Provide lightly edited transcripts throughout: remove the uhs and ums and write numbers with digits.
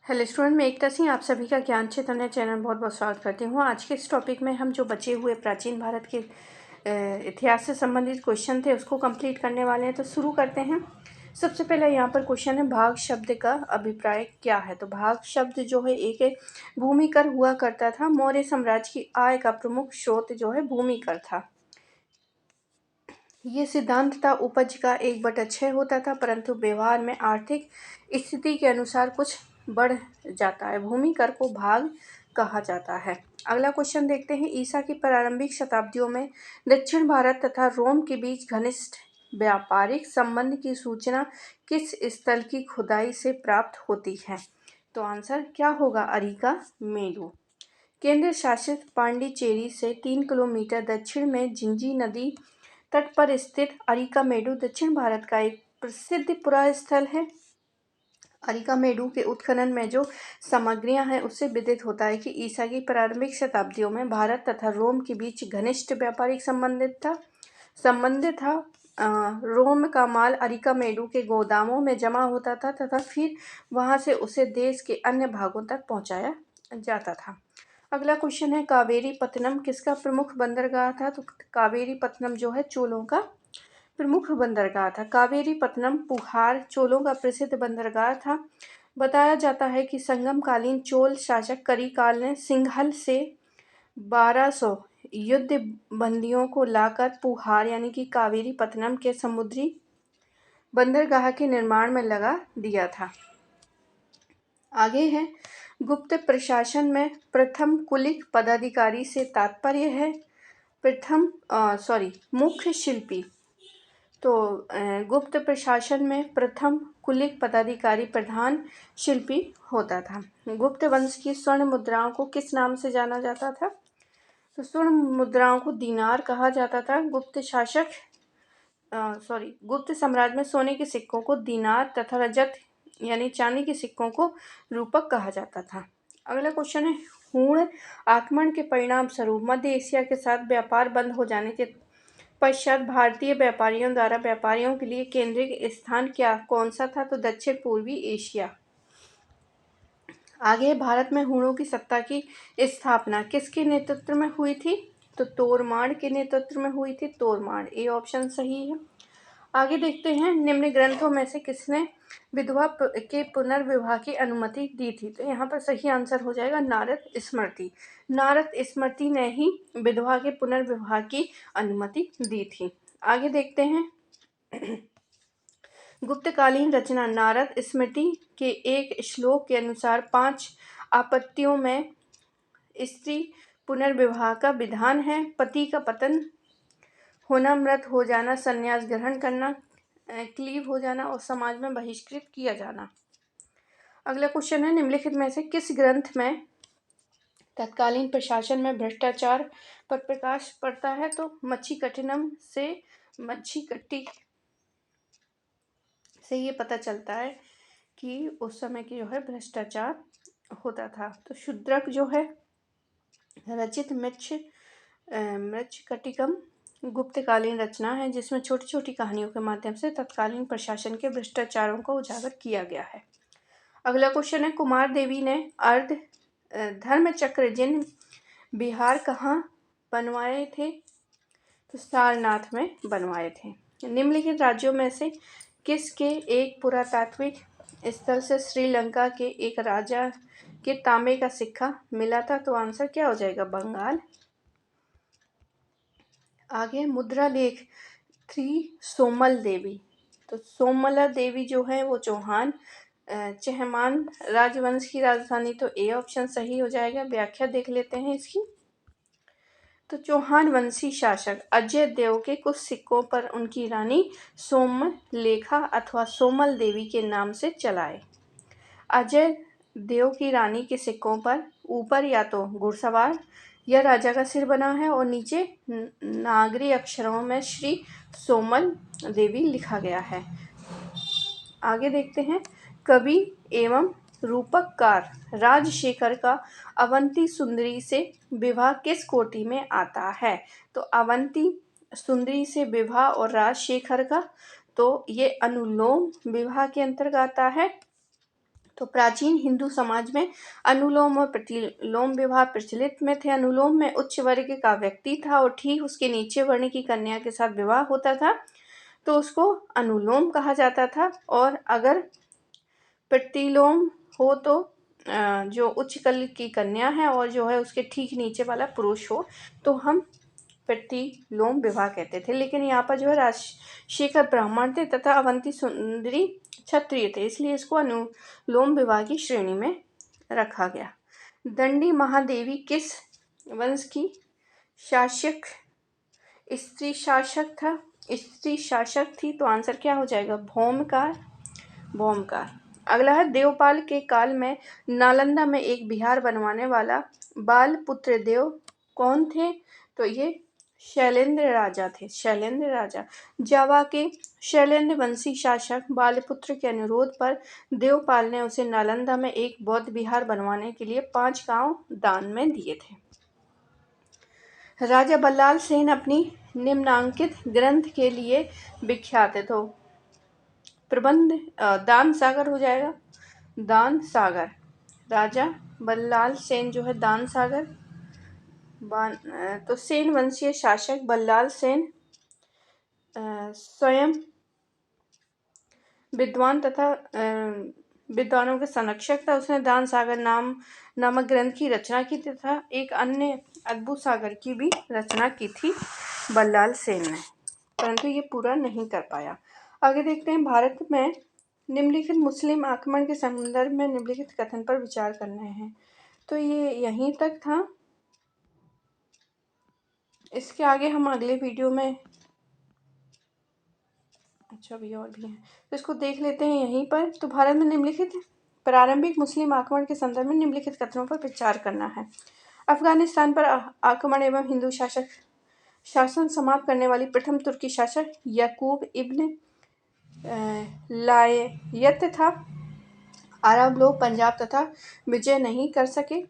Hello student, मैं एकता सिंह आप सभी का ज्ञान चैतन्य चैनल बहुत बहुत स्वागत करती हूँ। आज के इस टॉपिक में हम जो बचे हुए प्राचीन भारत के इतिहास से संबंधित क्वेश्चन थे उसको कंप्लीट करने वाले हैं। तो शुरू करते हैं। सबसे पहले यहाँ पर क्वेश्चन है, भाग शब्द का अभिप्राय क्या है। तो भाग शब्द जो है एक भूमिकर हुआ करता था। मौर्य साम्राज्य की आय का प्रमुख स्रोत जो है भूमिकर था। ये सिद्धांत था उपज का 1/6 होता था, परंतु व्यवहार में आर्थिक स्थिति के अनुसार कुछ बढ़ जाता है। भूमि कर को भाग कहा जाता है। अगला क्वेश्चन देखते हैं। ईसा की प्रारंभिक शताब्दियों में दक्षिण भारत तथा रोम के बीच घनिष्ठ व्यापारिक संबंध की सूचना किस स्थल की खुदाई से प्राप्त होती है। तो आंसर क्या होगा, अरिका मेरु। केंद्र शासित पांडिचेरी से 3 किलोमीटर दक्षिण में जिंजी नदी तट पर स्थित अरिकामेडु दक्षिण भारत का एक प्रसिद्ध पुरास्थल है। अरिकामेडु के उत्खनन में जो सामग्रियां हैं उससे विदित होता है कि ईसा की प्रारंभिक शताब्दियों में भारत तथा रोम के बीच घनिष्ठ व्यापारिक संबंध था। रोम का माल अरिकामेडु के गोदामों में जमा होता था तथा फिर वहां से उसे देश के अन्य भागों तक पहुंचाया जाता था। अगला क्वेश्चन है, कावेरी पत्तनम किसका प्रमुख बंदरगाह था। तो कावेरी पत्तनम जो है चोलों का प्रमुख बंदरगाह था। कावेरी पत्तनम पुहार चोलों का प्रसिद्ध बंदरगाह था। बताया जाता है कि संगमकालीन चोल शासक करिकाल ने सिंघल से 1200 युद्ध बंदियों को लाकर पुहार यानी कि कावेरी पत्तनम के समुद्री बंदरगाह के निर्माण में लगा दिया था। आगे है, गुप्त प्रशासन में प्रथम कुलिक पदाधिकारी से तात्पर्य है मुख्य शिल्पी। तो गुप्त प्रशासन में प्रथम कुलिक पदाधिकारी प्रधान शिल्पी होता था। गुप्त वंश की स्वर्ण मुद्राओं को किस नाम से जाना जाता था। तो स्वर्ण मुद्राओं को दीनार कहा जाता था। गुप्त साम्राज्य में सोने के सिक्कों को दीनार तथा रजत यानी चांदी के सिक्कों को रूपक कहा जाता था। अगला क्वेश्चन है, हूण आक्रमण के परिणाम स्वरूप मध्य एशिया के साथ व्यापार बंद हो जाने के पश्चात भारतीय व्यापारियों द्वारा व्यापारियों के लिए केंद्रीय स्थान कौन सा था। तो दक्षिण पूर्वी एशिया। आगे, भारत में हूणों की सत्ता की स्थापना किसके नेतृत्व में हुई थी। तो तोरमाड़ के नेतृत्व में हुई थी। तोरमाड़, ए ऑप्शन सही है। आगे देखते हैं, निम्न ग्रंथों में से किसने विधवा के पुनर्विवाह की अनुमति दी थी। तो यहाँ पर सही आंसर हो जाएगा नारद स्मृति। नारद स्मृति ने ही विधवा के पुनर्विवाह की अनुमति दी थी। आगे देखते हैं, गुप्तकालीन रचना नारद स्मृति के एक श्लोक के अनुसार 5 आपत्तियों में स्त्री पुनर्विवाह का विधान है। पति का पतन होना, मृत हो जाना, संन्यास ग्रहण करना, क्लीव हो जाना और समाज में बहिष्कृत किया जाना। अगला क्वेश्चन है, निम्नलिखित में से किस ग्रंथ में तत्कालीन प्रशासन में भ्रष्टाचार पर प्रकाश पड़ता है। तो मच्छीकट्टिनम से ये पता चलता है कि उस समय की जो है भ्रष्टाचार होता था। तो शूद्रक जो है रचित मृच्छकटिकम गुप्तकालीन रचना है जिसमें छोटी छोटी कहानियों के माध्यम से तत्कालीन प्रशासन के भ्रष्टाचारों को उजागर किया गया है। अगला क्वेश्चन है, कुमार देवी ने अर्ध धर्म चक्र जिन बिहार कहाँ बनवाए थे। तो सारनाथ में बनवाए थे। निम्नलिखित राज्यों में से किसके एक पुरातात्विक स्थल से श्रीलंका के एक राजा के तांबे का सिक्का मिला था। तो आंसर क्या हो जाएगा, बंगाल। आगे, मुद्रा लेख 3 सोमल देवी। तो सोमला देवी जो है वो चहमान राजवंश की राजधानी। तो ए ऑप्शन सही हो जाएगा। व्याख्या देख लेते हैं इसकी। तो चौहान वंशी शासक अजय देव के कुछ सिक्कों पर उनकी रानी सोमलेखा अथवा सोमल देवी के नाम से चलाए। अजय देव की रानी के सिक्कों पर ऊपर या तो घुड़सवार या राजा का सिर बना है और नीचे नागरी अक्षरों में श्री सोमल देवी लिखा गया है। आगे देखते हैं, कवि एवं रूपककार राजशेखर का अवंती सुंदरी से विवाह किस कोटि में आता है। तो अवंती सुंदरी से विवाह और राजशेखर का, तो ये अनुलोम विवाह के अंतर्गत आता है। तो प्राचीन हिंदू समाज में अनुलोम और प्रतिलोम विवाह प्रचलित में थे। अनुलोम में उच्च वर्ग का व्यक्ति था और ठीक उसके नीचे वर्ण की कन्या के साथ विवाह होता था तो उसको अनुलोम कहा जाता था। और अगर प्रतिलोम हो तो जो उच्च कल की कन्या है और जो है उसके ठीक नीचे वाला पुरुष हो तो हम प्रतिलोम विवाह कहते थे। लेकिन यहाँ पर जो है राजशेखर ब्राह्मण थे तथा अवंती सुंदरी क्षत्रिय थे, इसलिए इसको अनुलोम विवाह की श्रेणी में रखा गया। दंडी महादेवी किस वंश की शासक स्त्री शासक था? स्त्री शासक थी, तो आंसर क्या हो जाएगा? भौमकार। अगला है देवपाल के काल में नालंदा में एक विहार बनवाने वाला बाल पुत्र देव कौन थे? तो ये शैलेंद्र राजा थे। शैलेंद्र राजा। जावा के शैलेंद्र वंशी शासक बालपुत्र के अनुरोध पर देवपाल ने उसे नालंदा में एक बौद्ध विहार बनवाने के लिए 5 गांव दान में दिए थे। राजा बल्लाल सेन अपनी निम्नांकित ग्रंथ के लिए विख्यात है, तो प्रबंध दान सागर हो जाएगा। दान सागर। राजा बल्लाल सेन जो है दान सागर। तो सेन वंशीय शासक बल्लाल सेन स्वयं विद्वान तथा विद्वानों के संरक्षक था। उसने दान सागर नामक ग्रंथ की रचना की तथा एक अन्य अद्भुत सागर की भी रचना की थी बल्लाल सेन ने, परंतु ये पूरा नहीं कर पाया। आगे देखते हैं, भारत में निम्नलिखित मुस्लिम आक्रमण के संदर्भ में निम्नलिखित कथन पर विचार करना है। तो ये यहीं तक था। इसके आगे हम अगले वीडियो में भी और भी हैं तो इसको देख लेते हैं यहीं पर। तो भारत में निम्नलिखित प्रारंभिक मुस्लिम आक्रमण के संदर्भ में निम्नलिखित कथनों पर विचार करना है। अफगानिस्तान पर आक्रमण एवं हिंदू शासन समाप्त करने वाली प्रथम तुर्की शासक याकूब इब्न लायत था। अरब लोग पंजाब तथा विजय नहीं कर सके।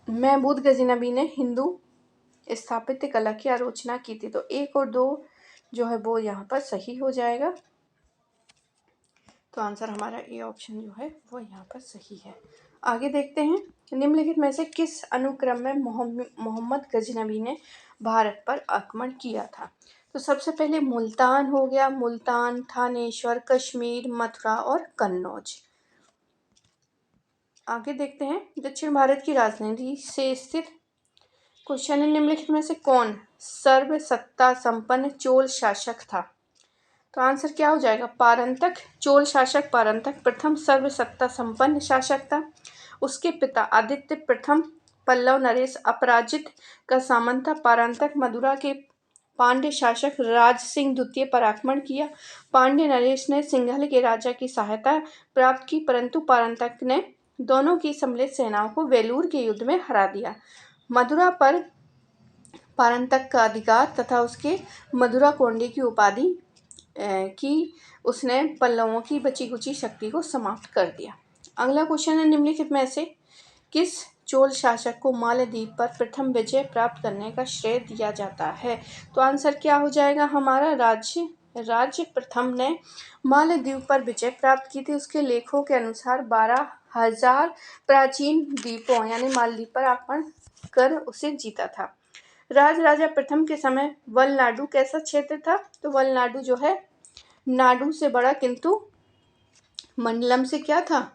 महमूद गजनबी ने हिंदू स्थापत्य कला की आलोचना की थी। तो 1 और 2 जो है वो यहाँ पर सही हो जाएगा। तो आंसर हमारा ए ऑप्शन जो है वो यहाँ पर सही है। आगे देखते हैं, निम्नलिखित में से किस अनुक्रम में मोहम्मद गजनबी ने भारत पर आक्रमण किया था? तो सबसे पहले मुल्तान हो गया। मुल्तान, थानेश्वर, कश्मीर, मथुरा और कन्नौज। आगे देखते हैं, दक्षिण भारत की राजनीति से स्थित क्वेश्चन है, निम्नलिखित में से कौन सर्व सत्ता संपन्न चोल शासक था? तो आंसर क्या हो जाएगा? पारंतक। चोल शासक पारंतक प्रथम सर्व सत्ता संपन्न शासक था। उसके पिता आदित्य प्रथम पल्लव नरेश अपराजित का सामंत था। पारंतक मदुरा के पांड्य शासक राज सिंह द्वितीय पर आक्रमण किया। पांड्य नरेश ने सिंघल के राजा की सहायता प्राप्त की, परंतु पारंतक ने दोनों की सम्मिलित सेनाओं को वेलूर के युद्ध में हरा दिया। मदुरा पर पारंतक का अधिकार तथा उसके मदुरा कोंडी की उपाधि की उसने पल्लवों की बची कुची शक्ति को समाप्त कर दिया। अगला क्वेश्चन है, निम्नलिखित में से किस चोल शासक को मालदीव पर प्रथम विजय प्राप्त करने का श्रेय दिया जाता है? तो आंसर क्या हो जाएगा हमारा? राज्य प्रथम ने मालदीव पर विजय प्राप्त की थी। उसके लेखों के अनुसार 12,000 प्राचीन द्वीपों यानी मालदीव पर आक्रमण कर उसे जीता था। राजा प्रथम के समय वलनाडु कैसा क्षेत्र था? तो वलनाडु जो है नाडु से बड़ा किंतु मंडलम से क्या था?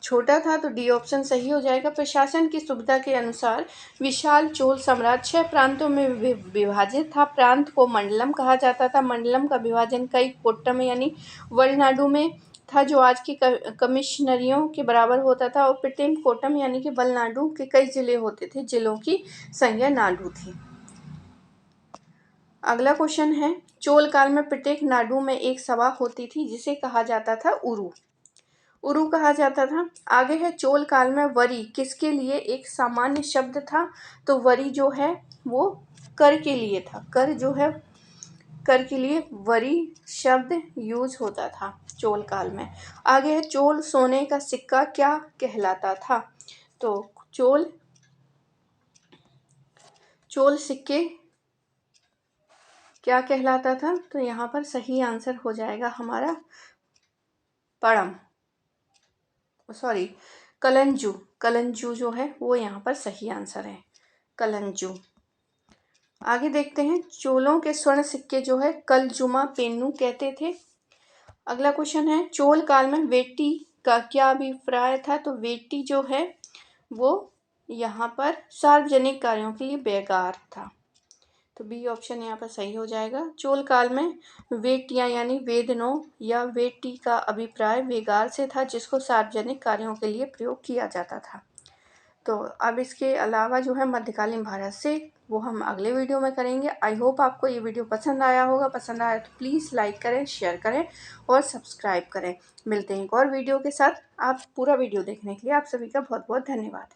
छोटा था। तो डी ऑप्शन सही हो जाएगा। प्रशासन की सुविधा के अनुसार विशाल चोल साम्राज्य 6 प्रांतों में विभाजित था। प्रांत को मंडलम कहा जाता था। मंडलम का विभाजन कई कोट्टम यानी वलनाडु में था जो आज की कमिश्नरियों के बराबर होता था और प्रत्येक कोट्टम यानी कि वलनाडु के कई जिले होते थे। जिलों की संख्या नाडु थी। अगला क्वेश्चन है, चोल काल में प्रत्येक नाडु में एक सभा होती थी जिसे कहा जाता था उरु। उरु कहा जाता था। आगे है, चोल काल में वरी किसके लिए एक सामान्य शब्द था? तो वरी जो है वो कर के लिए था। कर जो है कर के लिए वरी शब्द यूज होता था चोल काल में। आगे है, चोल सोने का सिक्का क्या कहलाता था? तो चोल सिक्के क्या कहलाता था? तो यहाँ पर सही आंसर हो जाएगा हमारा पड़म, सॉरी, कलंजू। कलंजू जो है वो यहाँ पर सही आंसर है, कलंजू। आगे देखते हैं, चोलों के स्वर्ण सिक्के जो है कलजुमा पेन्नू कहते थे। अगला क्वेश्चन है, चोल काल में वेट्टी का क्या अभिप्राय था? तो वेट्टी जो है वो यहाँ पर सार्वजनिक कार्यों के लिए बेकार था, तो बी ऑप्शन यहाँ पर सही हो जाएगा। चोल काल में वेटियाँ यानी वेदनों या वेट्टी का अभिप्राय वेगार से था, जिसको सार्वजनिक कार्यों के लिए प्रयोग किया जाता था। तो अब इसके अलावा जो है मध्यकालीन भारत से, वो हम अगले वीडियो में करेंगे। आई होप आपको ये वीडियो पसंद आया होगा। पसंद आया तो प्लीज़ लाइक करें, शेयर करें और सब्सक्राइब करें। मिलते हैं एक और वीडियो के साथ। आप पूरा वीडियो देखने के लिए आप सभी का बहुत बहुत धन्यवाद।